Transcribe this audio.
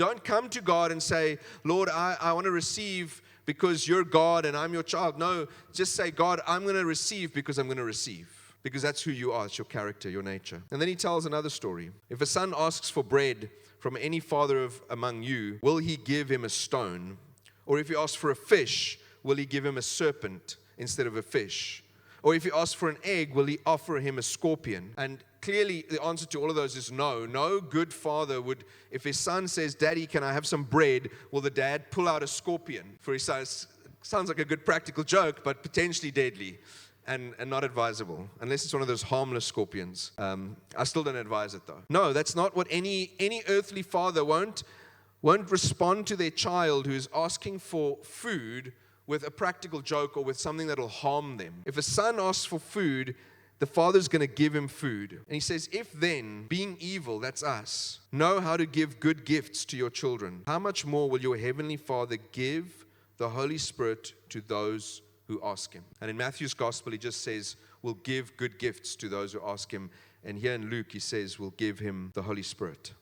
Don't come to God and say, Lord, I want to receive because you're God and I'm your child. No, just say, God, I'm going to receive because I'm going to receive. Because that's who you are. It's your character, your nature. And then he tells another story. If a son asks for bread from any father among you, will he give him a stone? Or if he asks for a fish, will he give him a serpent instead of a fish? Or if he asks for an egg, will he offer him a scorpion? And clearly the answer to all of those is no. No good father would, if his son says, Daddy, can I have some bread? Will the dad pull out a scorpion for his son? Sounds like a good practical joke, but potentially deadly. And not advisable, unless it's one of those harmless scorpions. I still don't advise it though. No, that's not what any earthly father won't respond to their child who's asking for food with a practical joke or with something that'll harm them. If a son asks for food, the father's going to give him food. And he says, if then, being evil, that's us, know how to give good gifts to your children, how much more will your heavenly Father give the Holy Spirit to those who ask him? And in Matthew's gospel, he just says, we'll give good gifts to those who ask him. And here in Luke, he says, we'll give him the Holy Spirit.